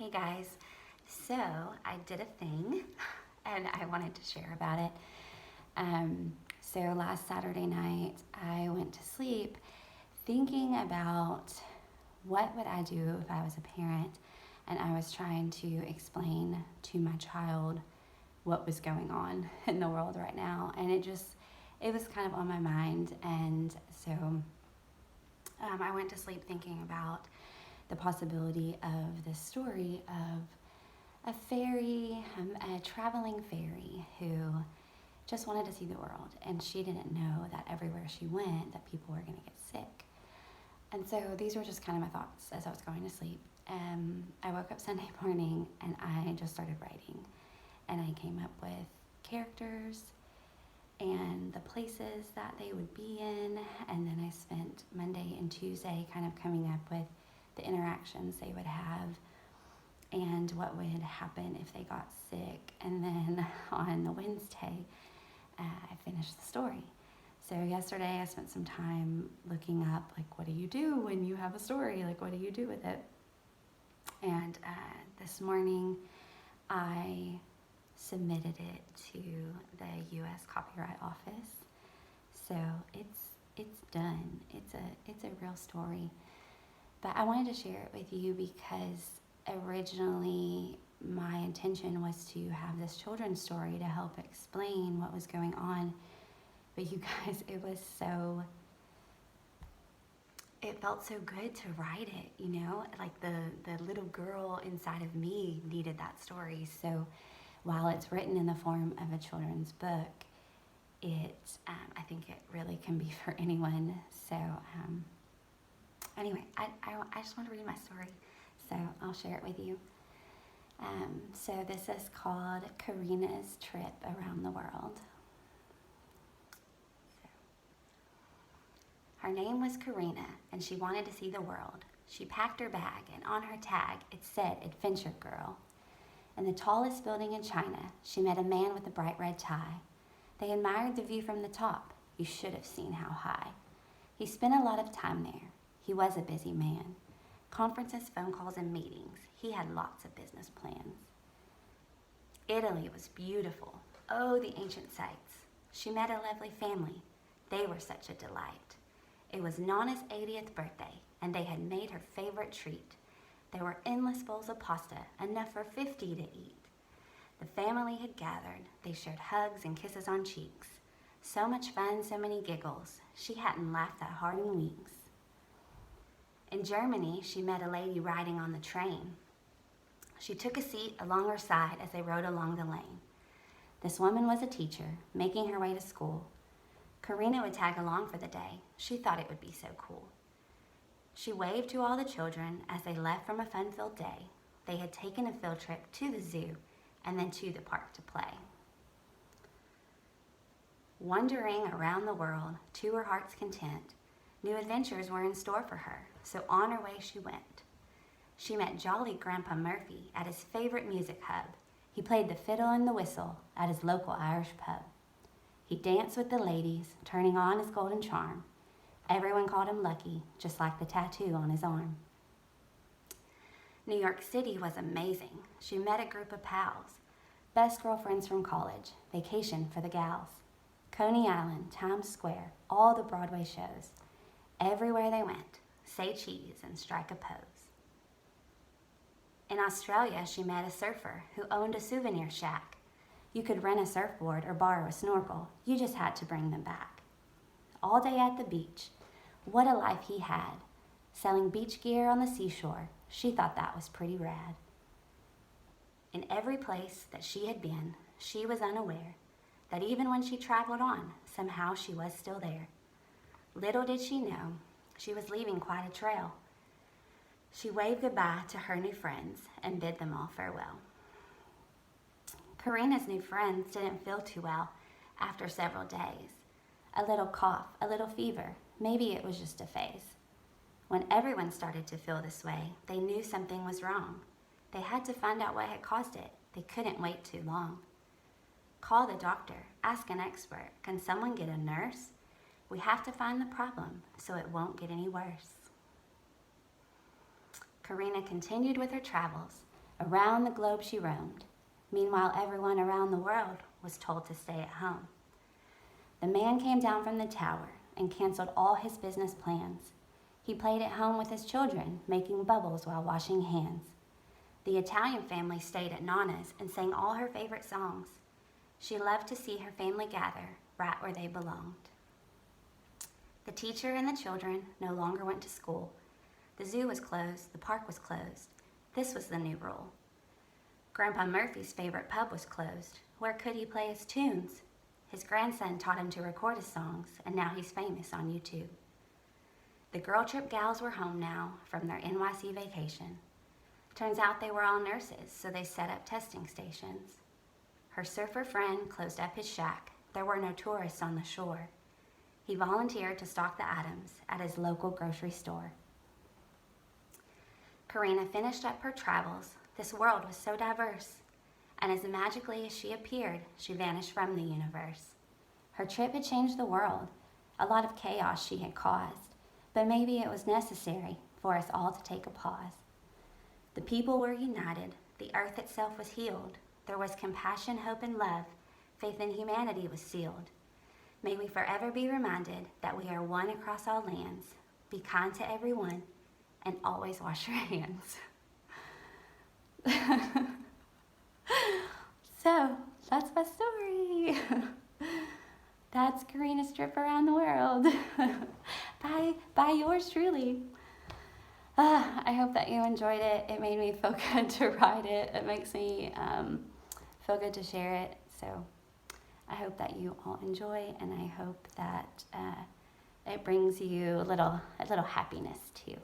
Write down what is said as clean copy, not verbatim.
Hey guys, so I did a thing and I wanted to share about it. So last Saturday night I went to sleep thinking about what would I do if I was a parent and I was trying to explain to my child what was going on in the world right now. And it was kind of on my mind. And so I went to sleep thinking about the possibility of this story of a fairy, a traveling fairy who just wanted to see the world, and she didn't know that everywhere she went that people were going to get sick. And so these were just kind of my thoughts as I was going to sleep. I woke up Sunday morning and I just started writing, and I came up with characters and the places that they would be in, and then I spent Monday and Tuesday kind of coming up with the interactions they would have and what would happen if they got sick. And then on Wednesday, I finished the story. So yesterday I spent some time looking up, like, what do you do when you have a story? Like, what do you do with it? And this morning I submitted it to the U.S. Copyright Office. So it's done. It's a real story. But I wanted to share it with you because originally my intention was to have this children's story to help explain what was going on. But you guys, it felt so good to write it, you know? Like the little girl inside of me needed that story. So while it's written in the form of a children's book, I think it really can be for anyone. So anyway, I just want to read my story, so I'll share it with you. So this is called CARINA'S Trip Around the World. So, her name was Carina, and she wanted to see the world. She packed her bag, and on her tag it said Adventure Girl. In the tallest building in China, she met a man with a bright red tie. They admired the view from the top. You should have seen how high. He spent a lot of time there. He was a busy man. Conferences, phone calls, and meetings. He had lots of business plans. Italy was beautiful. Oh, the ancient sights. She met a lovely family. They were such a delight. It was Nana's 80th birthday, and they had made her favorite treat. There were endless bowls of pasta, enough for 50 to eat. The family had gathered. They shared hugs and kisses on cheeks. So much fun, so many giggles. She hadn't laughed that hard in weeks. In Germany, she met a lady riding on the train. She took a seat along her side as they rode along the lane. This woman was a teacher, making her way to school. Carina would tag along for the day. She thought it would be so cool. She waved to all the children as they left from a fun-filled day. They had taken a field trip to the zoo and then to the park to play. Wandering around the world to her heart's content, new adventures were in store for her, so on her way she went. She met jolly Grandpa Murphy at his favorite music hub. He played the fiddle and the whistle at his local Irish pub. He danced with the ladies, turning on his golden charm. Everyone called him Lucky, just like the tattoo on his arm. New York City was amazing. She met a group of pals, best girlfriends from college, vacation for the gals. Coney Island, Times Square, all the Broadway shows. Everywhere they went, say cheese and strike a pose. In Australia, she met a surfer who owned a souvenir shack. You could rent a surfboard or borrow a snorkel. You just had to bring them back. All day at the beach. What a life he had. Selling beach gear on the seashore. She thought that was pretty rad. In every place that she had been, she was unaware that even when she traveled on, somehow she was still there. Little did she know, she was leaving quite a trail. She waved goodbye to her new friends and bid them all farewell. Carina's new friends didn't feel too well after several days. A little cough, a little fever, maybe it was just a phase. When everyone started to feel this way, they knew something was wrong. They had to find out what had caused it. They couldn't wait too long. Call the doctor, ask an expert. Can someone get a nurse? We have to find the problem so it won't get any worse. Carina continued with her travels, Around the globe she roamed. Meanwhile, everyone around the world was told to stay at home. The man came down from the tower and canceled all his business plans. He played at home with his children, making bubbles while washing hands. The Italian family stayed at Nana's and sang all her favorite songs. She loved to see her family gather right where they belonged. The teacher and the children no longer went to school. The zoo was closed, the park was closed. This was the new rule. Grandpa Murphy's favorite pub was closed. Where could he play his tunes? His grandson taught him to record his songs, and now he's famous on YouTube. The girl trip gals were home now from their NYC vacation. Turns out they were all nurses, so they set up testing stations. Her surfer friend closed up his shack. There were no tourists on the shore. He volunteered to stock the items at his local grocery store. Carina finished up her travels. This world was so diverse, and as magically as she appeared, she vanished from the universe. Her trip had changed the world, a lot of chaos she had caused, but maybe it was necessary for us all to take a pause. The people were united, the earth itself was healed, there was compassion, hope, and love, faith in humanity was sealed. May we forever be reminded that we are one across all lands, be kind to everyone, and always wash your hands. So, that's my story. That's Carina's trip around the world. By yours truly. I hope that you enjoyed it. It made me feel good to write it. It makes me feel good to share it. So I hope that you all enjoy, and I hope that it brings you a little happiness too.